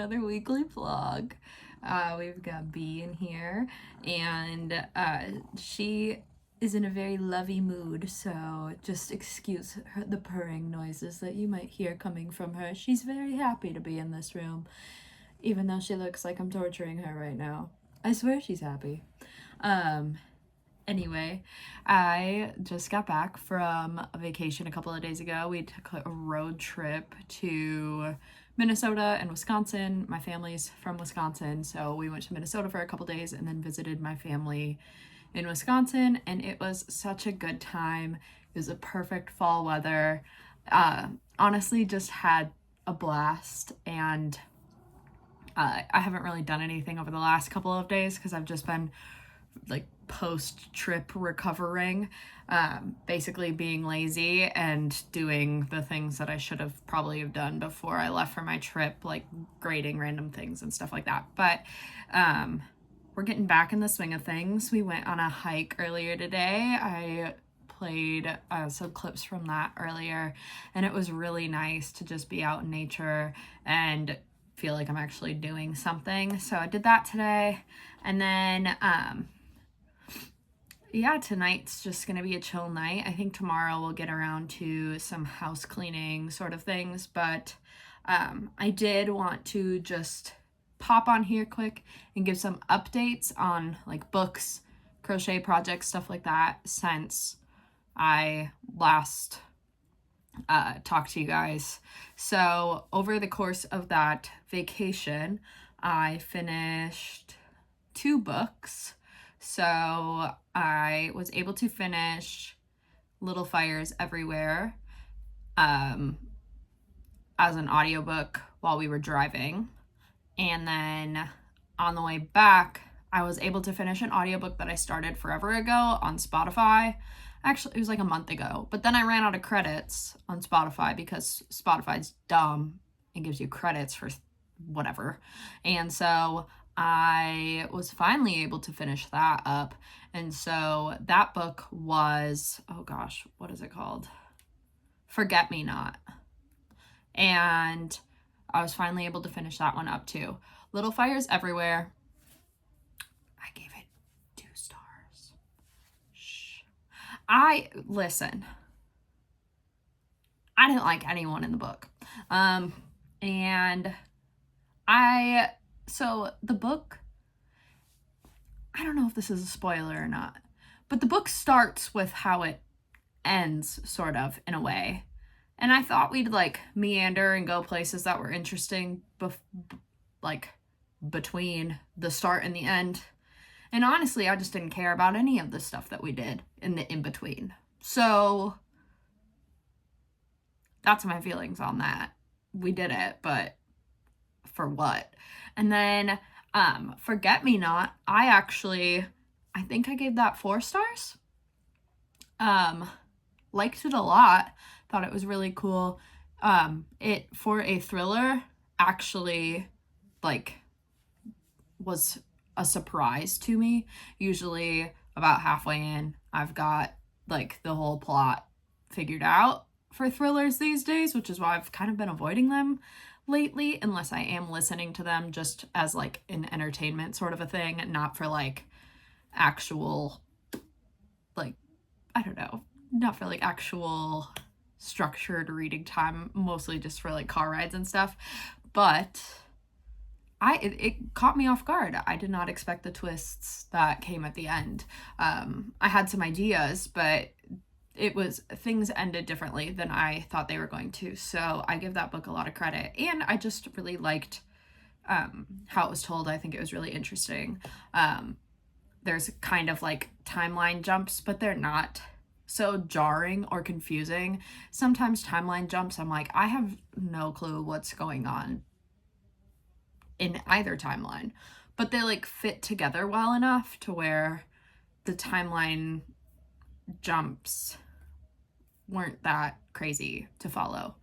another weekly vlog. We've got Bee in here, and she is in a very lovey mood, so just excuse the purring noises that you might hear coming from her. She's very happy to be in this room, even though she looks like I'm torturing her right now. I swear she's happy. Anyway, I just got back from a vacation a couple of days ago. We took a road trip to Minnesota and Wisconsin. My family's from Wisconsin, so we went to Minnesota for a couple days and then visited my family in Wisconsin, and it was such a good time. It was a perfect fall weather. Honestly, just had a blast, and I haven't really done anything over the last couple of days because I've just been like post-trip recovering, basically being lazy and doing the things that I should have probably have done before I left for my trip, like grading random things and stuff like that. But we're getting back in the swing of things. We went on a hike earlier today. I played some clips from that earlier, and it was really nice to just be out in nature and feel like I'm actually doing something. So I did that today, and then yeah, tonight's just gonna be a chill night. I think tomorrow we'll get around to some house cleaning sort of things, but I did want to just pop on here quick and give some updates on like books, crochet projects, stuff like that, since I last talked to you guys. So over the course of that vacation, I finished 2 books. So I was able to finish Little Fires Everywhere as an audiobook while we were driving. And then on the way back, I was able to finish an audiobook that I started forever ago on Spotify. Actually, it was like a month ago. But then I ran out of credits on Spotify because Spotify's dumb and gives you credits for whatever. And so I was finally able to finish that up. And so that book was, oh gosh, what is it called? Forget Me Not. And I was finally able to finish that one up too. Little Fires Everywhere, I gave it 2 stars. Shh. Listen, I didn't like anyone in the book. So the book, I don't know if this is a spoiler or not, but the book starts with how it ends, sort of, in a way. And I thought we'd like meander and go places that were interesting, like between the start and the end. And honestly, I just didn't care about any of the stuff that we did in the in-between. So that's my feelings on that. We did it, but for what? And then Forget Me Not, I think I gave that 4 stars. Liked it a lot. Thought it was really cool. It, for a thriller, actually like was a surprise to me. Usually about halfway in, I've got like the whole plot figured out for thrillers these days, which is why I've kind of been avoiding them lately, unless I am listening to them just as like an entertainment sort of a thing, not for like actual, like, I don't know, not for like actual structured reading time, mostly just for like car rides and stuff. But it caught me off guard. I did not expect the twists that came at the end. I had some ideas, but things ended differently than I thought they were going to. So I give that book a lot of credit. And I just really liked how it was told. I think it was really interesting. There's kind of like timeline jumps, but they're not so jarring or confusing. Sometimes timeline jumps, I'm like, I have no clue what's going on in either timeline. But they like fit together well enough to where the timeline jumps weren't that crazy to follow.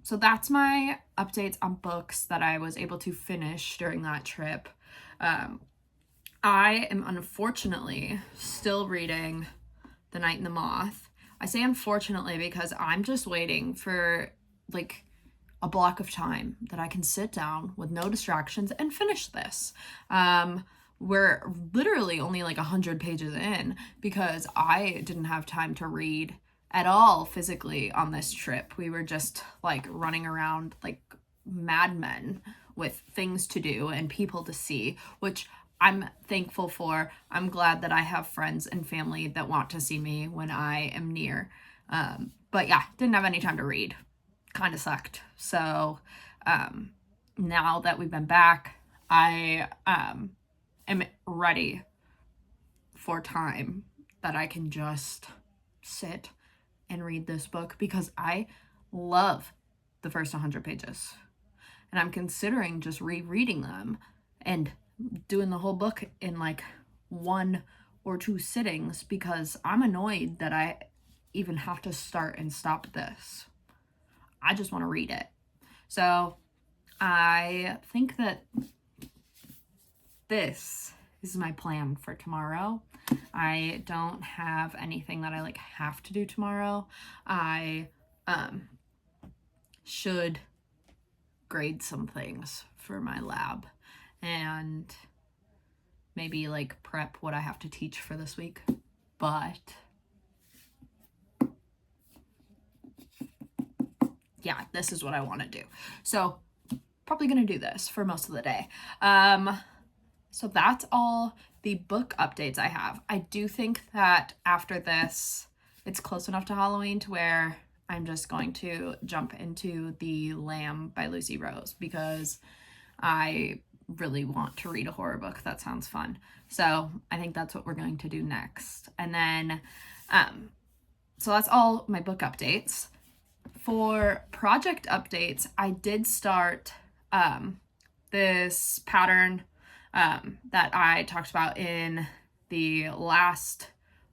So that's my updates on books that I was able to finish during that trip. I am unfortunately still reading The Night and the Moth. I say unfortunately because I'm just waiting for, like, a block of time that I can sit down with no distractions and finish this. We're literally only like 100 pages in because I didn't have time to read at all physically on this trip. We were just like running around like madmen with things to do and people to see, which I'm thankful for. I'm glad that I have friends and family that want to see me when I am near. But yeah, didn't have any time to read. Kind of sucked. So now that we've been back, I am ready for time that I can just sit and read this book because I love the first 100 pages. And I'm considering just rereading them and doing the whole book in like 1 or 2 sittings because I'm annoyed that I even have to start and stop this. I just want to read it. So I think that this is my plan for tomorrow. I don't have anything that I like have to do tomorrow. I should grade some things for my lab and maybe like prep what I have to teach for this week. But yeah, this is what I want to do. So probably going to do this for most of the day. So that's all the book updates I have. I do think that after this, it's close enough to Halloween to where I'm just going to jump into The Lamb by Lucy Rose because I really want to read a horror book. That sounds fun. So I think that's what we're going to do next. And then, so that's all my book updates. For project updates, I did start this pattern that I talked about in the last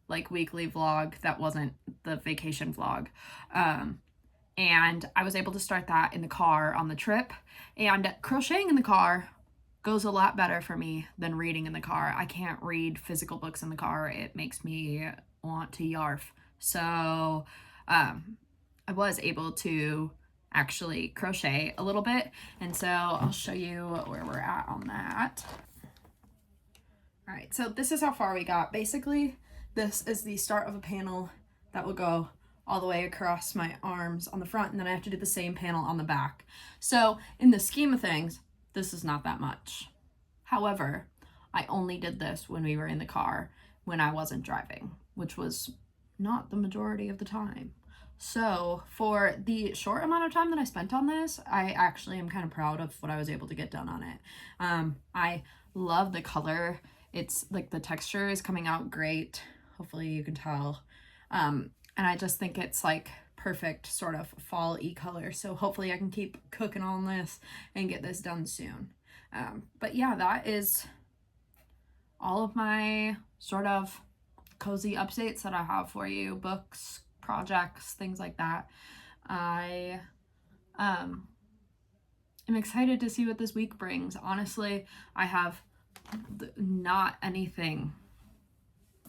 like weekly vlog that wasn't the vacation vlog. And I was able to start that in the car on the trip, and crocheting in the car goes a lot better for me than reading in the car. I can't read physical books in the car. It makes me want to yarf. So I was able to actually crochet a little bit, and so I'll show you where we're at on that. All right, so this is how far we got. Basically, this is the start of a panel that will go all the way across my arms on the front, and then I have to do the same panel on the back. So in the scheme of things, this is not that much. However, I only did this when we were in the car when I wasn't driving, which was not the majority of the time. So for the short amount of time that I spent on this, I actually am kind of proud of what I was able to get done on it. I love the color. It's like the texture is coming out great. Hopefully you can tell. And I just think it's like perfect sort of fall-y color. So hopefully I can keep cooking on this and get this done soon. But yeah, that is all of my sort of cozy updates that I have for you. Books, projects, things like that. I am excited to see what this week brings. Honestly, I have not anything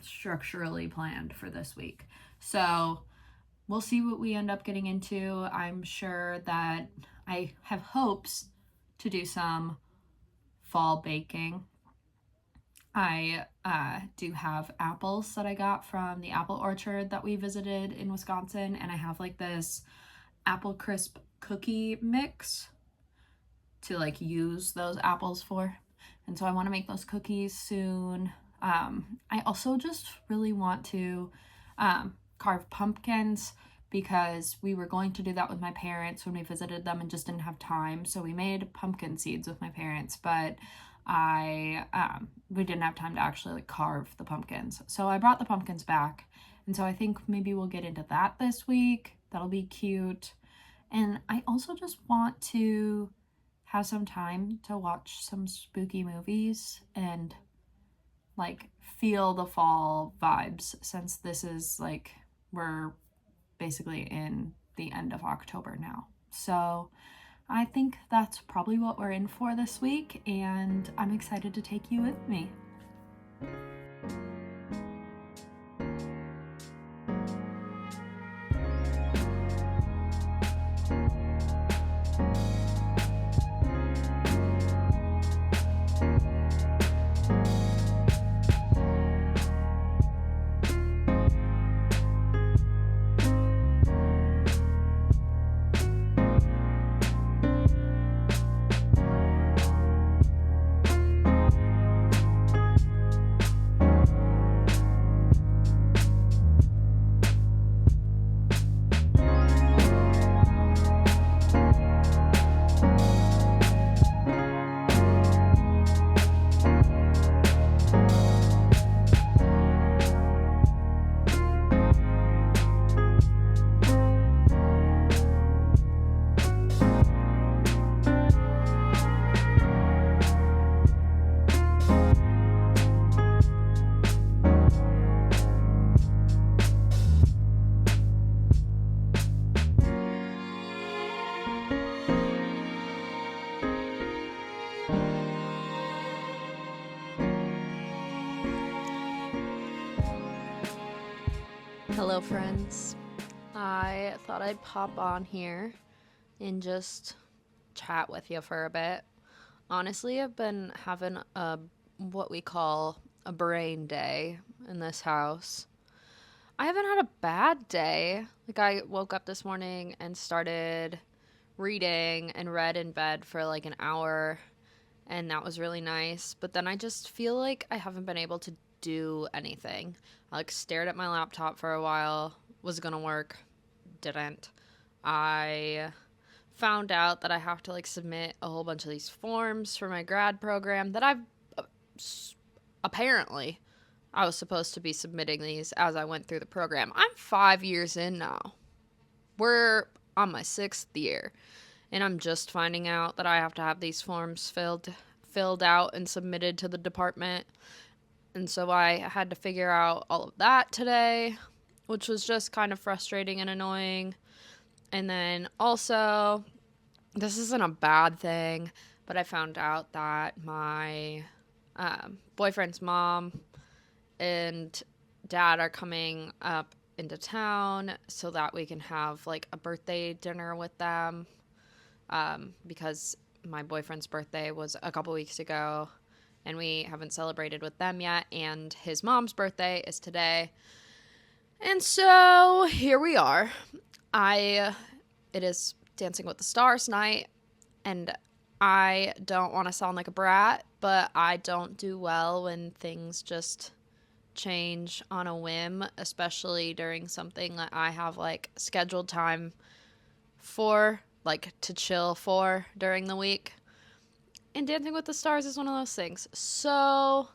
structurally planned for this week. So we'll see what we end up getting into. I'm sure that I have hopes to do some fall baking. I do have apples that I got from the apple orchard that we visited in Wisconsin, and I have like this apple crisp cookie mix to like use those apples for. And so I want to make those cookies soon. I also just really want to carve pumpkins because we were going to do that with my parents when we visited them and just didn't have time. So we made pumpkin seeds with my parents, but we didn't have time to actually like carve the pumpkins. So I brought the pumpkins back. And so I think maybe we'll get into that this week. That'll be cute. And I also just want to have some time to watch some spooky movies and like feel the fall vibes, since this is like, we're basically in the end of October now. So I think that's probably what we're in for this week, and I'm excited to take you with me. Hello, friends. I thought I'd pop on here and just chat with you for a bit. Honestly, I've been having what we call a brain day in this house. I haven't had a bad day. Like, I woke up this morning and started reading and read in bed for like an hour, and that was really nice. But then I just feel like I haven't been able to do anything. I like stared at my laptop for a while, was gonna work, didn't. I found out that I have to like submit a whole bunch of these forms for my grad program that I've apparently I was supposed to be submitting these as I went through the program. I'm 5 years in now. We're on my 6th year, and I'm just finding out that I have to have these forms filled out and submitted to the department. And so I had to figure out all of that today, which was just kind of frustrating and annoying. And then also, this isn't a bad thing, but I found out that my boyfriend's mom and dad are coming up into town so that we can have like a birthday dinner with them, because my boyfriend's birthday was a couple weeks ago and we haven't celebrated with them yet, and his mom's birthday is today. And so here we are. It is Dancing with the Stars night, and I don't want to sound like a brat, but I don't do well when things just change on a whim, especially during something that I have like scheduled time for, like to chill for during the week. And Dancing with the Stars is one of those things. So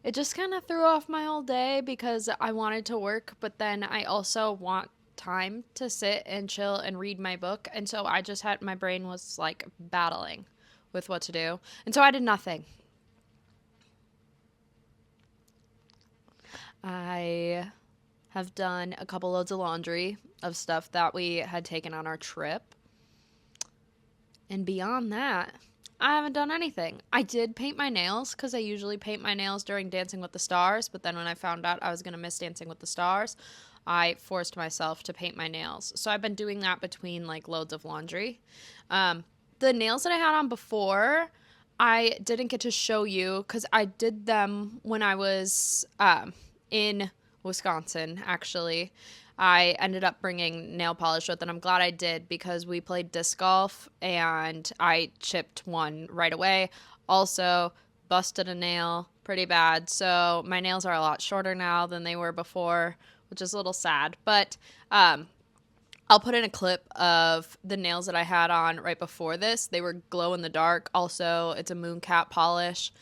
it just kind of threw off my whole day because I wanted to work, but then I also want time to sit and chill and read my book. And so my brain was like battling with what to do. And so I did nothing. I have done a couple loads of laundry of stuff that we had taken on our trip. And beyond that, I haven't done anything. I did paint my nails because I usually paint my nails during Dancing with the Stars, but then when I found out I was going to miss Dancing with the Stars, I forced myself to paint my nails. So I've been doing that between like loads of laundry. The nails that I had on before, I didn't get to show you because I did them when I was in Wisconsin, actually. I ended up bringing nail polish with, and I'm glad I did because we played disc golf and I chipped one right away. Also, busted a nail pretty bad. So my nails are a lot shorter now than they were before, which is a little sad. But I'll put in a clip of the nails that I had on right before this. They were glow in the dark. Also, it's a Mooncat polish.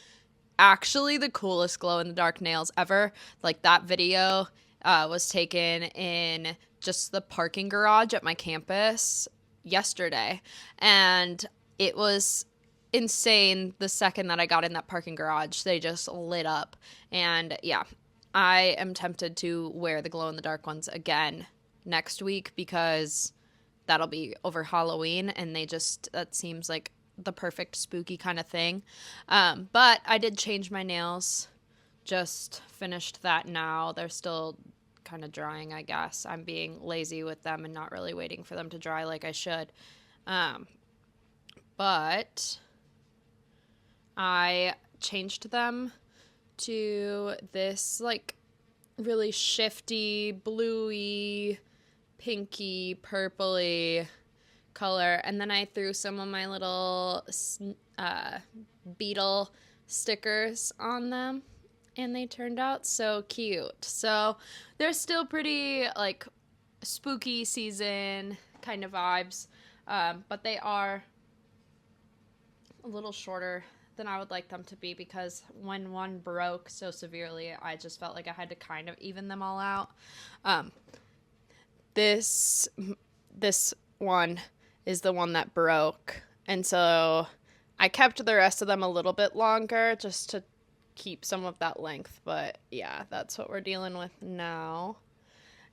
Actually, the coolest glow in the dark nails ever. Like, that video was taken in just the parking garage at my campus yesterday, and it was insane. The second that I got in that parking garage, they just lit up. And yeah, I am tempted to wear the glow in the dark ones again next week because that'll be over Halloween, and that seems like the perfect spooky kind of thing. But I did change my nails. Just finished that now. They're still kind of drying, I guess. I'm being lazy with them and not really waiting for them to dry like I should. But I changed them to this like really shifty, bluey, pinky, purpley color, and then I threw some of my little beetle stickers on them, and they turned out so cute. So they're still pretty like spooky season kind of vibes, but they are a little shorter than I would like them to be because when one broke so severely, I just felt like I had to kind of even them all out. This one is the one that broke, and so I kept the rest of them a little bit longer just to keep some of that length. But yeah, that's what we're dealing with now.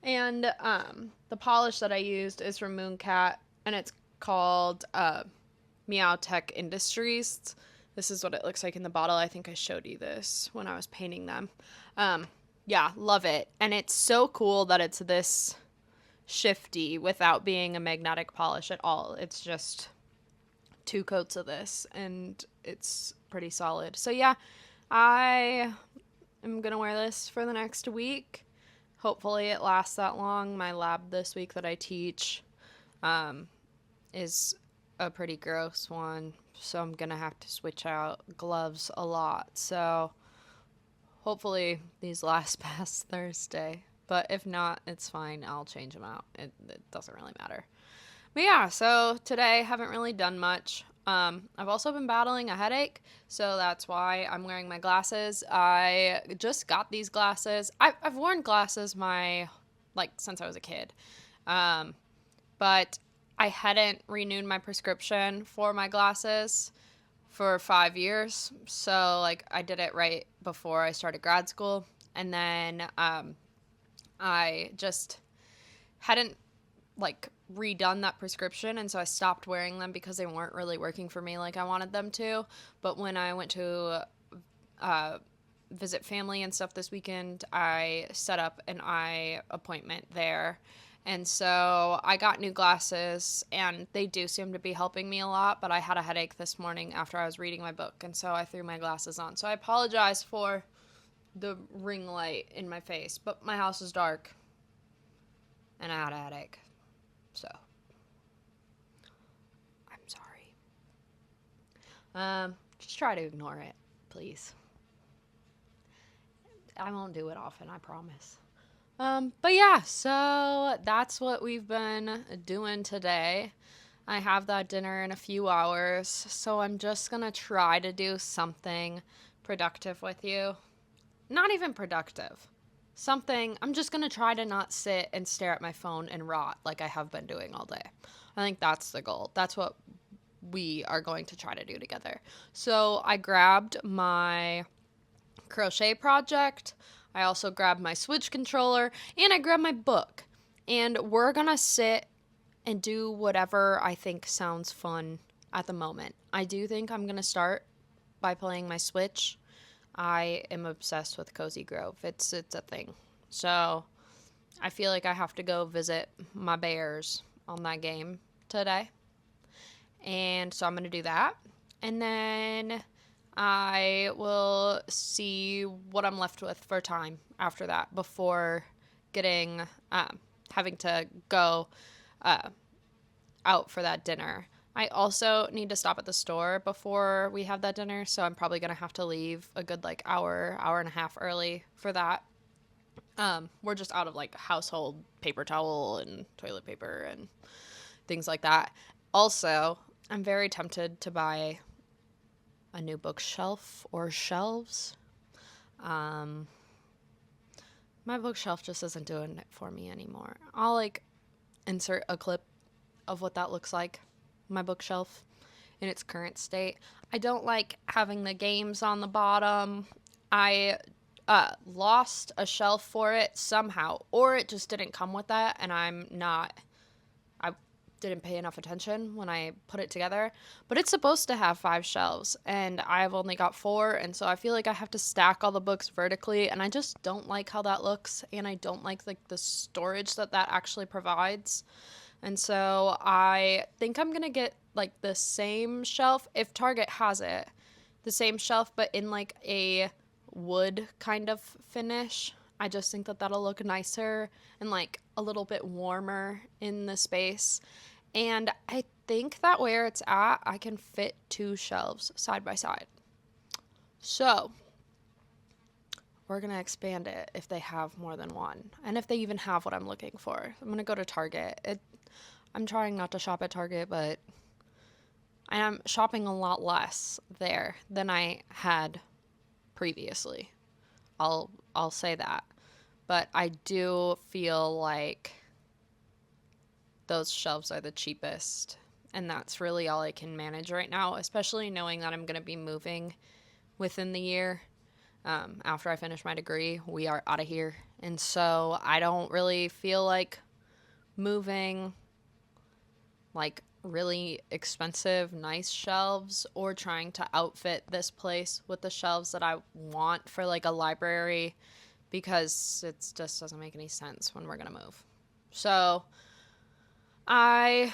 And the polish that I used is from Mooncat, and it's called Meow Tech Industries. This is what it looks like in the bottle. I think I showed you this when I was painting them. Yeah, love it. And it's so cool that it's this shifty without being a magnetic polish at all. It's just 2 coats of this and it's pretty solid. So yeah, I am going to wear this for the next week. Hopefully it lasts that long. My lab this week that I teach is a pretty gross one, so I'm going to have to switch out gloves a lot. So hopefully these last past Thursday. But if not, it's fine. I'll change them out. It doesn't really matter. But yeah, so today haven't really done much. I've also been battling a headache, so that's why I'm wearing my glasses. I just got these glasses. I've worn glasses since I was a kid, but I hadn't renewed my prescription for my glasses for 5 years. So like I did it right before I started grad school, and then I just hadn't like redone that prescription, and so I stopped wearing them because they weren't really working for me like I wanted them to. But when I went to visit family and stuff this weekend, I set up an eye appointment there. And so I got new glasses, and they do seem to be helping me a lot, but I had a headache this morning after I was reading my book, and so I threw my glasses on. So I apologize for the ring light in my face, but my house is dark, and I had a headache. So, I'm sorry. Just try to ignore it, please. I won't do it often, I promise. But yeah, so that's what we've been doing today. I have that dinner in a few hours, so I'm just gonna try to do something productive with you. Not even productive. I'm just gonna try to not sit and stare at my phone and rot like I have been doing all day. I think that's the goal. That's what we are going to try to do together. So I grabbed my crochet project. I also grabbed my Switch controller, and I grabbed my book. And we're gonna sit and do whatever I think sounds fun at the moment. I do think I'm gonna start by playing my Switch. I am obsessed with Cozy Grove. It's a thing. So I feel like I have to go visit my bears on that game today. And so I'm going to do that. And then I will see what I'm left with for time after that before getting, having to go out for that dinner. I also need to stop at the store before we have that dinner, so I'm probably going to have to leave a good hour and a half early for that. We're just out of household paper towel and toilet paper and things like that. Also, I'm very tempted to buy a new bookshelf or shelves. My bookshelf just isn't doing it for me anymore. I'll insert a clip of what that looks like, my bookshelf in its current state. I don't like having the games on the bottom. I lost a shelf for it somehow, or it just didn't come with that, and I didn't pay enough attention when I put it together. But it's supposed to have 5 shelves, and I've only got 4, and so I feel like I have to stack all the books vertically, and I just don't like how that looks, and I don't like the storage that actually provides. And so I think I'm gonna get the same shelf, if Target has it, the same shelf but in a wood kind of finish. I just think that that'll look nicer and a little bit warmer in the space. And I think that where it's at, I can fit 2 shelves side by side. So we're going to expand it if they have more than one, and if they even have what I'm looking for. I'm going to go to Target. I'm trying not to shop at Target, but I am shopping a lot less there than I had previously. I'll say that. But I do feel like those shelves are the cheapest, and that's really all I can manage right now, especially knowing that I'm going to be moving within the year. After I finish my degree, we are out of here. And so I don't really feel like moving really expensive, nice shelves, or trying to outfit this place with the shelves that I want for a library because it just doesn't make any sense when we're going to move. So I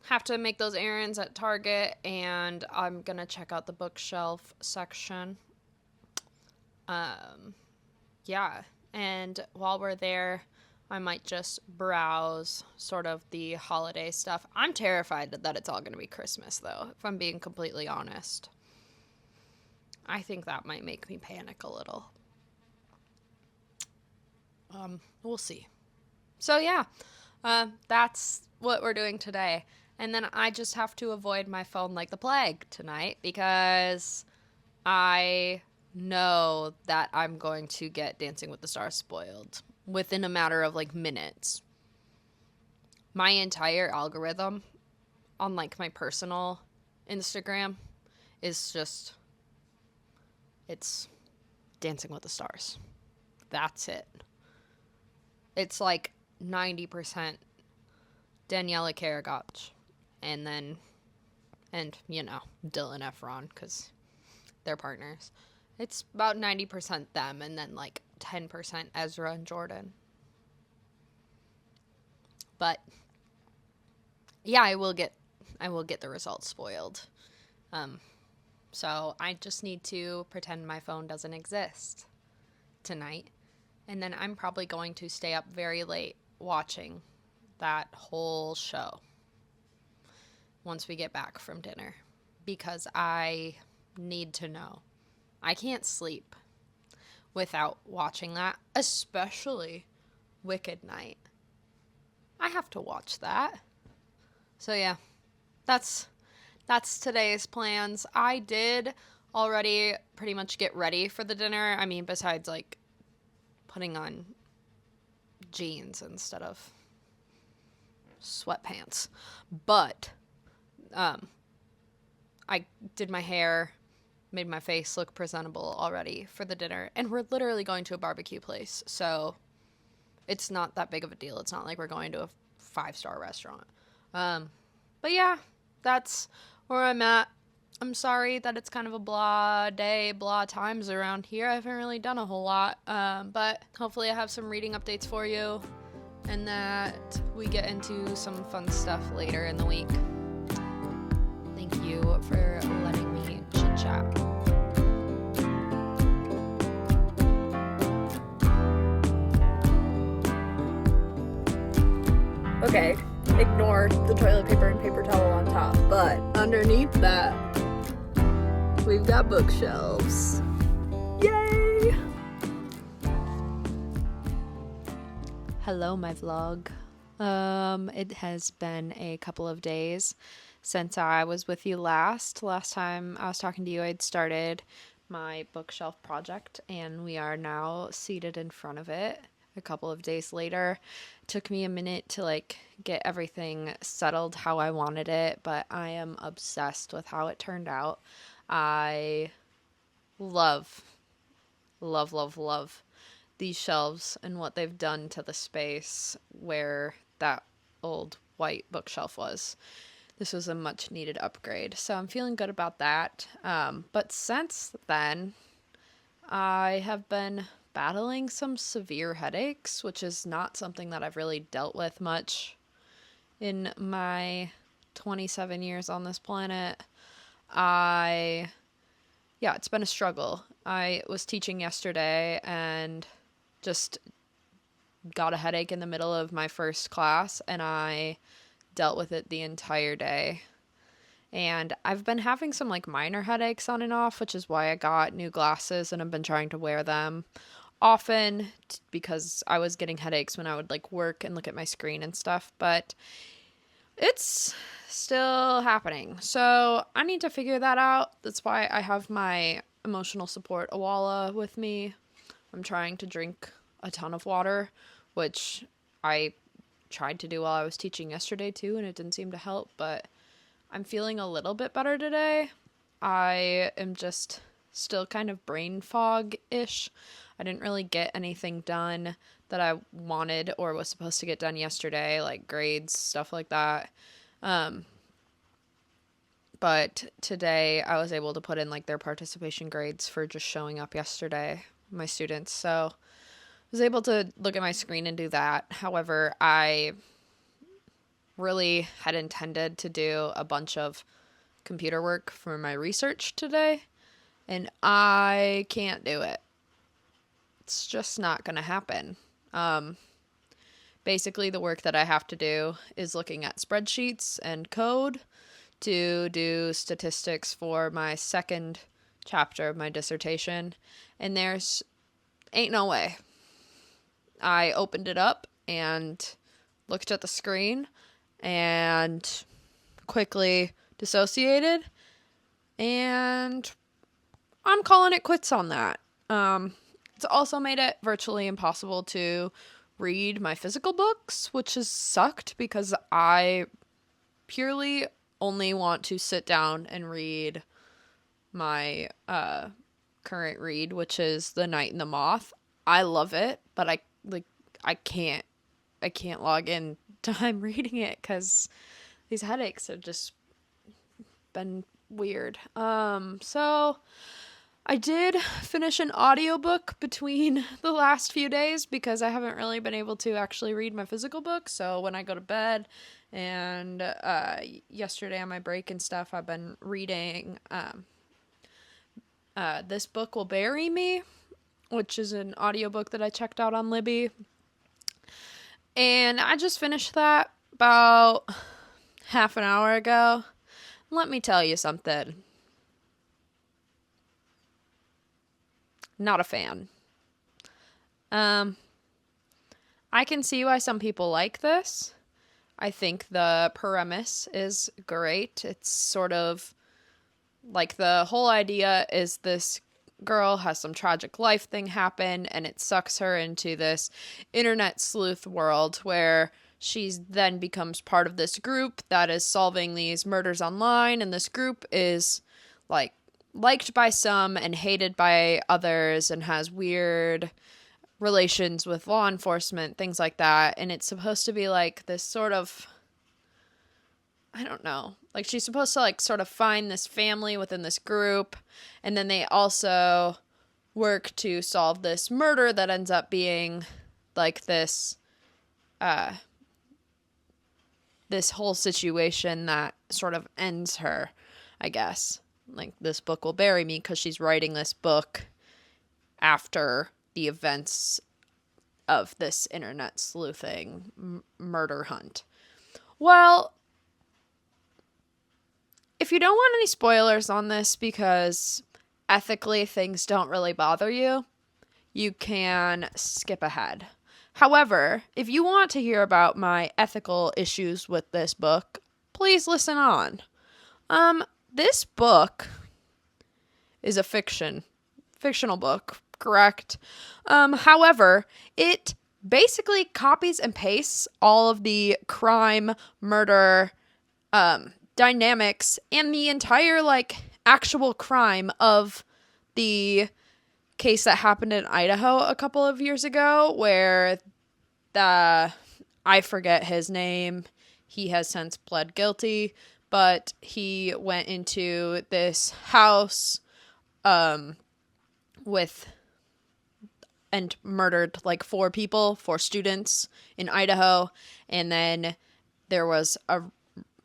have to make those errands at Target, and I'm going to check out the bookshelf section. Yeah, and while we're there, I might just browse sort of the holiday stuff. I'm terrified that it's all going to be Christmas, though, if I'm being completely honest. I think that might make me panic a little. We'll see. So, yeah, that's what we're doing today. And then I just have to avoid my phone like the plague tonight because I know that I'm going to get Dancing with the Stars spoiled within a matter of like minutes. My entire algorithm on like my personal Instagram is just, it's Dancing with the Stars. That's it. It's like 90% Daniela Karagach and you know, Dylan Efron, because they're partners. It's about 90% them, and then like 10% Ezra and Jordan. But yeah, I will get the results spoiled. So I just need to pretend my phone doesn't exist tonight, and then I'm probably going to stay up very late watching that whole show once we get back from dinner, because I need to know. I can't sleep without watching that, especially Wicked Night. I have to watch that. So yeah, that's today's plans. I did already pretty much get ready for the dinner. I mean, besides like putting on jeans instead of sweatpants. But I did my hair, made my face look presentable already for the dinner, and we're literally going to a barbecue place, so it's not that big of a deal. It's not like we're going to a 5-star restaurant. But yeah, that's where I'm at. I'm sorry that it's kind of a blah day, blah times around here. I haven't really done a whole lot, but hopefully I have some reading updates for you, and that we get into some fun stuff later in the week. Thank you for letting me chit-chat. Okay, ignore the toilet paper and paper towel on top, but underneath that, we've got bookshelves. Yay! Hello, my vlog. It has been a couple of days since I was with you last. Last time I was talking to you, I'd started my bookshelf project, and we are now seated in front of it. A couple of days later, it took me a minute to like get everything settled how I wanted it, but I am obsessed with how it turned out. I love these shelves and what they've done to the space where that old white bookshelf was. This was a much needed upgrade, so I'm feeling good about that. But since then, I have been battling some severe headaches, which is not something that I've really dealt with much in my 27 years on this planet. Yeah, it's been a struggle. I was teaching yesterday and just got a headache in the middle of my first class, and I dealt with it the entire day. And I've been having some like minor headaches on and off, which is why I got new glasses and I've been trying to wear them often because I was getting headaches when I would like work and look at my screen and stuff, but it's still happening. So I need to figure that out. That's why I have my emotional support Awala with me. I'm trying to drink a ton of water, which I tried to do while I was teaching yesterday too, and it didn't seem to help, but I'm feeling a little bit better today. I am just still kind of brain fog-ish. I didn't really get anything done that I wanted or was supposed to get done yesterday, like grades, stuff like that. But today I was able to put in like their participation grades for just showing up yesterday, my students. So was able to look at my screen and do that. However, I really had intended to do a bunch of computer work for my research today, and I can't do it. It's just not going to happen. Basically, the work that I have to do is looking at spreadsheets and code to do statistics for my second chapter of my dissertation, and there's ain't no way. I opened it up and looked at the screen and quickly dissociated, and I'm calling it quits on that. It's also made it virtually impossible to read my physical books, which has sucked because I purely only want to sit down and read my current read, which is The Night and the Moth. I love it, but I can't log in time reading it because these headaches have just been weird. So I did finish an audiobook between the last few days because I haven't really been able to actually read my physical book. So when I go to bed and yesterday on my break and stuff, I've been reading This Book Will Bury Me, which is an audiobook that I checked out on Libby. And I just finished that about half an hour ago. Let me tell you something. Not a fan. I can see why some people like this. I think the premise is great. It's sort of like the whole idea is this girl has some tragic life thing happen, and it sucks her into this internet sleuth world where she then becomes part of this group that is solving these murders online, and this group is like liked by some and hated by others and has weird relations with law enforcement, things like that. And it's supposed to be like this sort of, I don't know, like she's supposed to like sort of find this family within this group, and then they also work to solve this murder that ends up being like this this whole situation that sort of ends her, I guess. Like, this book will bury me because she's writing this book after the events of this internet sleuthing murder hunt. Well, if you don't want any spoilers on this because ethically things don't really bother you, you can skip ahead. However, if you want to hear about my ethical issues with this book, please listen on. This book is a fictional book, correct? However, it basically copies and pastes all of the crime, murder, dynamics, and the entire, like, actual crime of the case that happened in Idaho a couple of years ago, where I forget his name. He has since pled guilty, but he went into this house with and murdered like 4 students in Idaho, and then there was a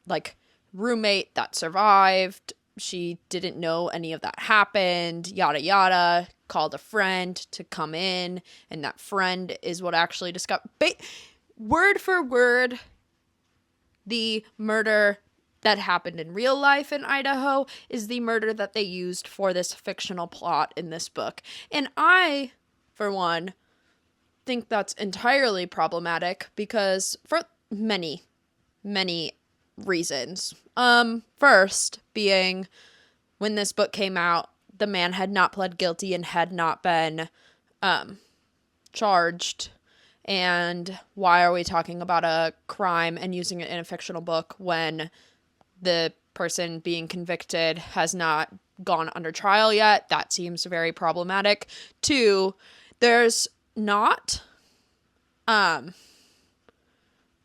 like roommate that survived. She didn't know any of that happened, yada yada, called a friend to come in, and that friend is what actually discovered word for word the murder that happened in real life in Idaho is the murder that they used for this fictional plot in this book. And I, for one, think that's entirely problematic because for many, many reasons. First being, when this book came out, the man had not pled guilty and had not been charged. And why are we talking about a crime and using it in a fictional book when the person being convicted has not gone under trial yet? That seems very problematic. 2, there's not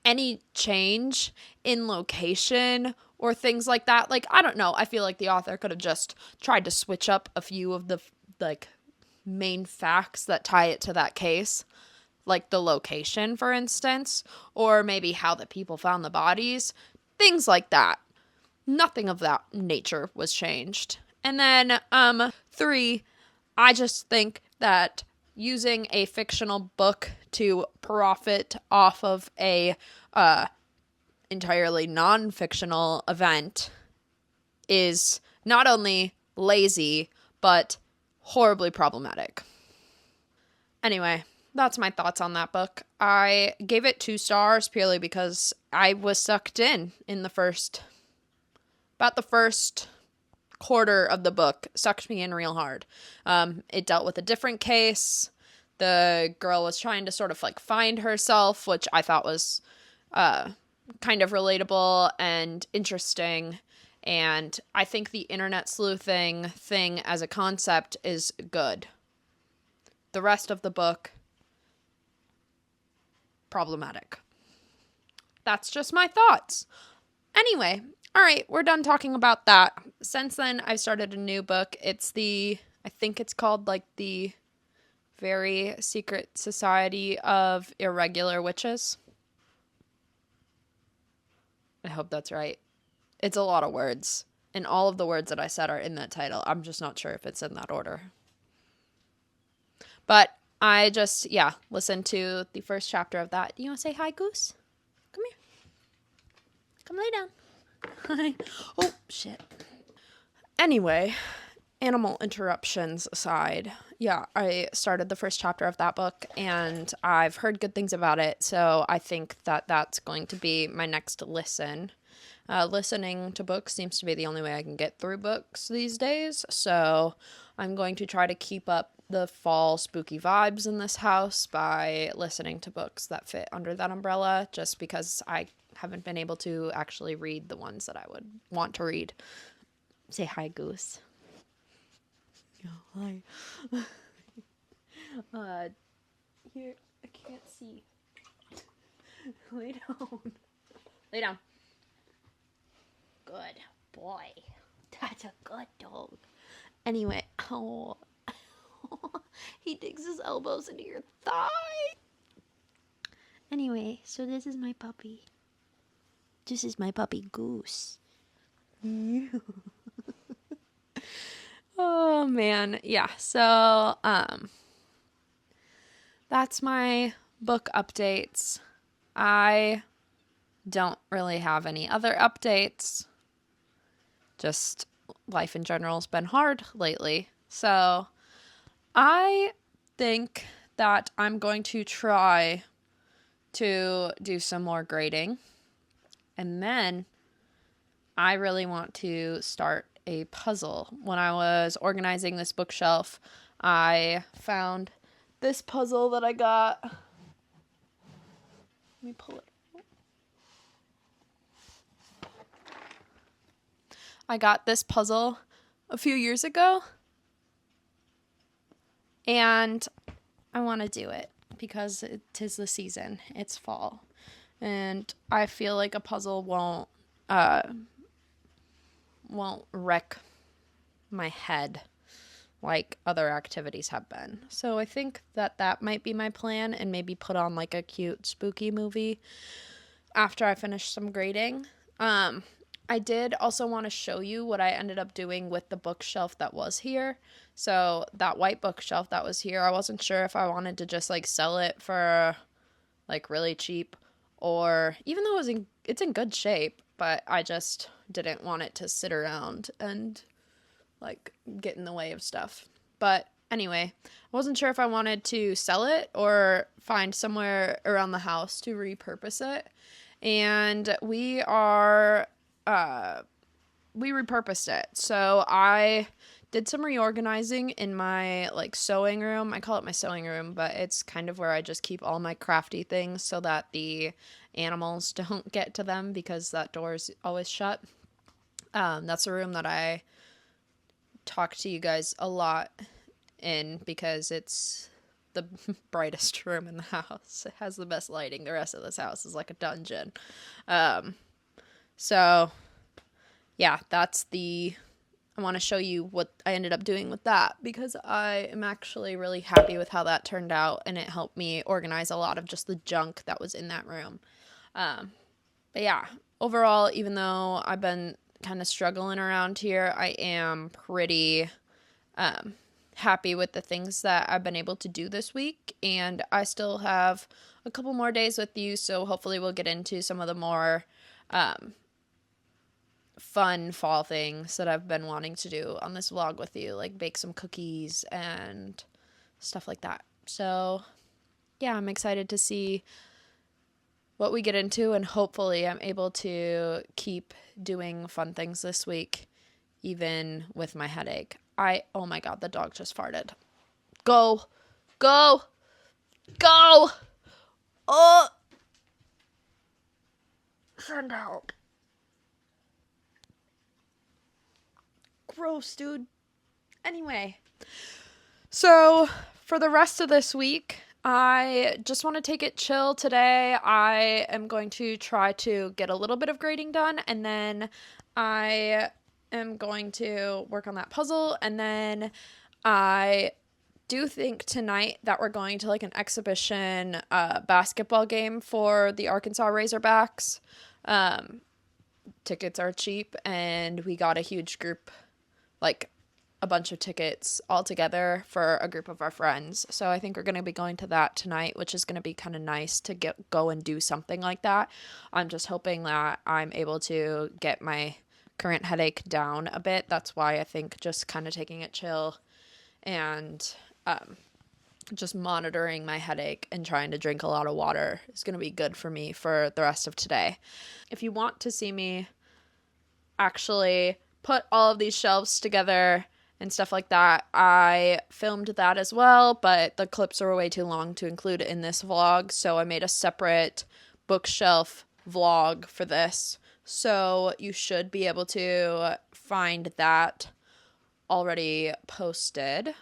any change in location or things like that. Like, I don't know. I feel like the author could have just tried to switch up a few of the like main facts that tie it to that case. like the location, for instance, or maybe how the people found the bodies, things like that. Nothing of that nature was changed. And then 3, I just think that using a fictional book to profit off of a entirely non-fictional event is not only lazy, but horribly problematic. Anyway, that's my thoughts on that book. I gave it 2 stars purely because I was sucked in the first quarter of the book. Sucked me in real hard. It dealt with a different case. The girl was trying to sort of like find herself, which I thought was kind of relatable and interesting. And I think the internet sleuthing thing as a concept is good. The rest of the book, problematic. That's just my thoughts. Anyway, all right, we're done talking about that. Since then, I started a new book. I think it's called like the Very Secret Society of Irregular Witches. I hope that's right. It's a lot of words, and all of the words that I said are in that title. I'm just not sure if it's in that order. But I just, listened to the first chapter of that. Do you want to say hi, Goose? Come here. Come lay down. Hi. Oh, shit. Anyway, animal interruptions aside, I started the first chapter of that book, and I've heard good things about it, so I think that that's going to be my next listen. Listening to books seems to be the only way I can get through books these days, so I'm going to try to keep up the fall spooky vibes in this house by listening to books that fit under that umbrella, just because I haven't been able to actually read the ones that I would want to read. Say hi, Goose. Hi. Here, I can't see. Lay down. Lay down. Good boy. That's a good dog. Anyway, he digs his elbows into your thigh. Anyway, so this is my puppy. This is my puppy, Goose. Oh, man. Yeah, so, that's my book updates. I don't really have any other updates. Just life in general has been hard lately. So I think that I'm going to try to do some more grading. And then I really want to start a puzzle. When I was organizing this bookshelf, I found this puzzle that I got. Let me pull it. I got this puzzle a few years ago, and I want to do it because it is the season. It's fall, and I feel like a puzzle won't wreck my head like other activities have been. So I think that might be my plan, and maybe put on like a cute spooky movie after I finish some grading. I did also want to show you what I ended up doing with the bookshelf that was here. So that white bookshelf that was here, I wasn't sure if I wanted to just like sell it for like really cheap, or even though it's in good shape, but I just didn't want it to sit around and like get in the way of stuff. But anyway, I wasn't sure if I wanted to sell it or find somewhere around the house to repurpose it. And we repurposed it. So I did some reorganizing in my like sewing room. I call it my sewing room, but it's kind of where I just keep all my crafty things so that the animals don't get to them, because that door is always shut. That's a room that I talk to you guys a lot in because it's the brightest room in the house. It has the best lighting. The rest of this house is like a dungeon. So yeah, that's the I want to show you what I ended up doing with that, because I am actually really happy with how that turned out, and it helped me organize a lot of just the junk that was in that room. But yeah, overall, even though I've been kind of struggling around here, I am pretty happy with the things that I've been able to do this week, and I still have a couple more days with you, so hopefully we'll get into some of the more fun fall things that I've been wanting to do on this vlog with you, like bake some cookies and stuff like that. So yeah, I'm excited to see what we get into, and hopefully I'm able to keep doing fun things this week, even with my headache. Oh my God, the dog just farted. Go, go, go. Oh, send help. Gross, dude. Anyway, so for the rest of this week, I just want to take it chill today. I am going to try to get a little bit of grading done, and then I am going to work on that puzzle, and then I do think tonight that we're going to like an exhibition basketball game for the Arkansas Razorbacks. Tickets are cheap, and we got a huge group, like a bunch of tickets all together for a group of our friends. So I think we're going to be going to that tonight, which is going to be kind of nice to go and do something like that. I'm just hoping that I'm able to get my current headache down a bit. That's why I think just kind of taking it chill and just monitoring my headache and trying to drink a lot of water is going to be good for me for the rest of today. If you want to see me actually put all of these shelves together and stuff like that, I filmed that as well, but the clips are way too long to include in this vlog, so I made a separate bookshelf vlog for this. So you should be able to find that already posted.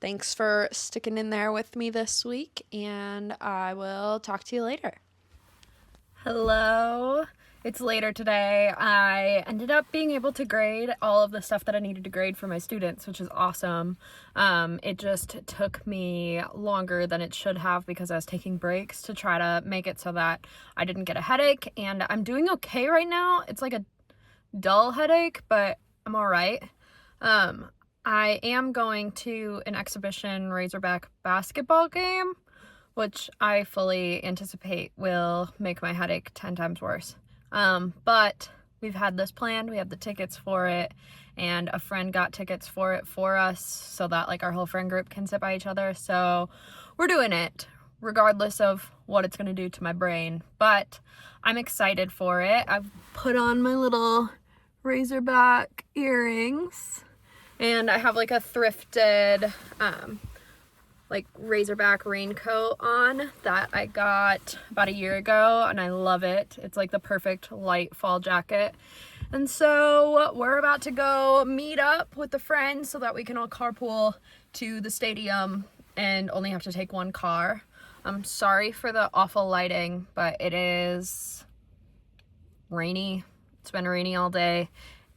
Thanks for sticking in there with me this week, and I will talk to you later. Hello. It's later today. I ended up being able to grade all of the stuff that I needed to grade for my students, which is awesome. It just took me longer than it should have because I was taking breaks to try to make it so that I didn't get a headache, and I'm doing okay right now. It's like a dull headache, but I'm all right. I am going to an exhibition Razorback basketball game, which I fully anticipate will make my headache 10 times worse. But we've had this planned. We have the tickets for it, and a friend got tickets for it for us so that like our whole friend group can sit by each other. So we're doing it regardless of what it's going to do to my brain, but I'm excited for it. I've put on my little Razorback earrings, and I have like a thrifted, like Razorback raincoat on that I got about a year ago, and I love it. It's like the perfect light fall jacket. And so we're about to go meet up with the friends so that we can all carpool to the stadium and only have to take one car. I'm sorry for the awful lighting, but it is rainy. It's been rainy all day,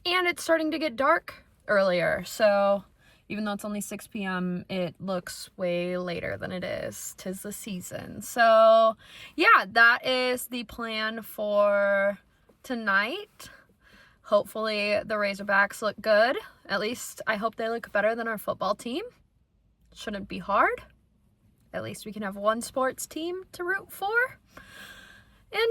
and it's starting to get dark earlier, so even though it's only 6 p.m., it looks way later than it is. 'Tis the season. So yeah, that is the plan for tonight. Hopefully the Razorbacks look good. At least I hope they look better than our football team. Shouldn't be hard. At least we can have one sports team to root for. And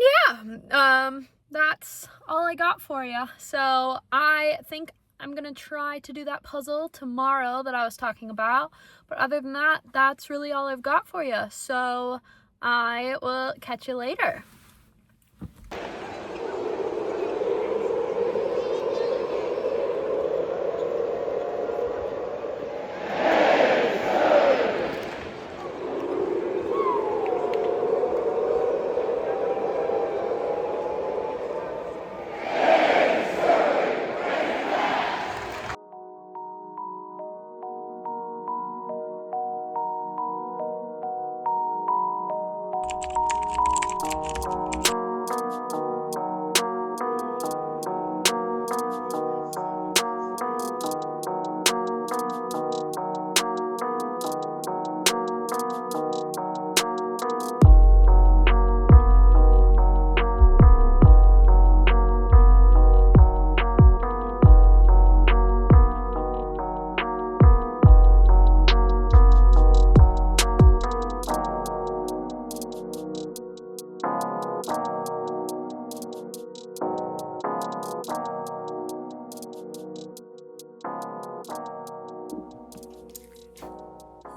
yeah, that's all I got for you. So I think I'm gonna try to do that puzzle tomorrow that I was talking about. But other than that, that's really all I've got for you. So I will catch you later.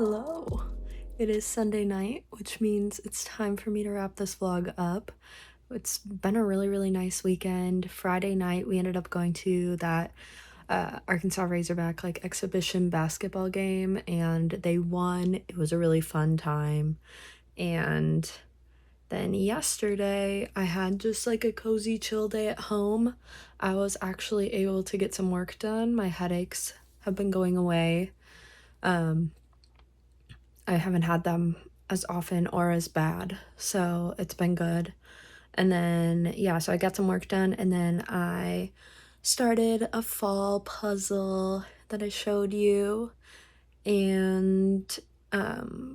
Hello. It is Sunday night, which means it's time for me to wrap this vlog up. It's been a really nice weekend. Friday night we ended up going to that Arkansas Razorback like exhibition basketball game, and they won. It was a really fun time. And then yesterday I had just like a cozy chill day at home. I was actually able to get some work done. My headaches have been going away. I haven't had them as often or as bad, so it's been good. And then, yeah, so I got some work done, and then I started a fall puzzle that I showed you, and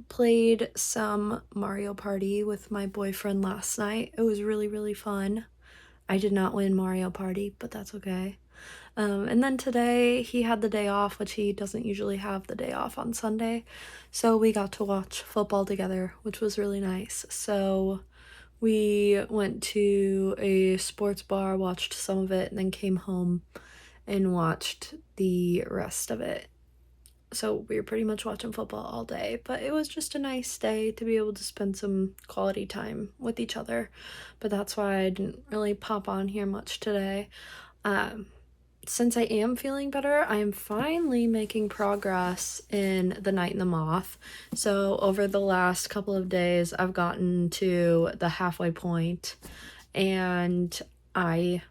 played some Mario Party with my boyfriend last night. It was really fun. I did not win Mario Party, but that's okay. And then today he had the day off, which he doesn't usually have the day off on Sunday. So we got to watch football together, which was really nice. So we went to a sports bar, watched some of it, and then came home and watched the rest of it. So we were pretty much watching football all day, but it was just a nice day to be able to spend some quality time with each other. But that's why I didn't really pop on here much today. Since I am feeling better, I am finally making progress in The Night and the Moth. So over the last couple of days, I've gotten to the halfway point, and I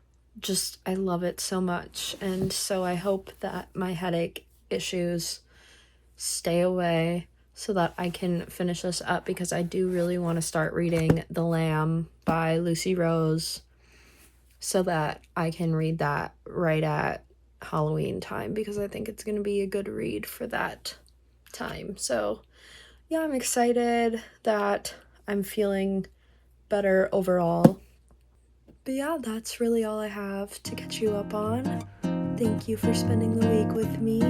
love it so much. And so I hope that my headache issues stay away so that I can finish this up, because I do really want to start reading The Lamb by Lucy Rose, so that I can read that right at Halloween time, because I think it's going to be a good read for that time. So yeah, I'm excited that I'm feeling better overall. But yeah, that's really all I have to catch you up on. Thank you for spending the week with me,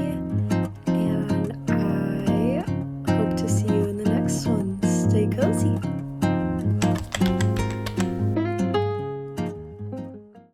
and I hope to see you in the next one. Stay cozy.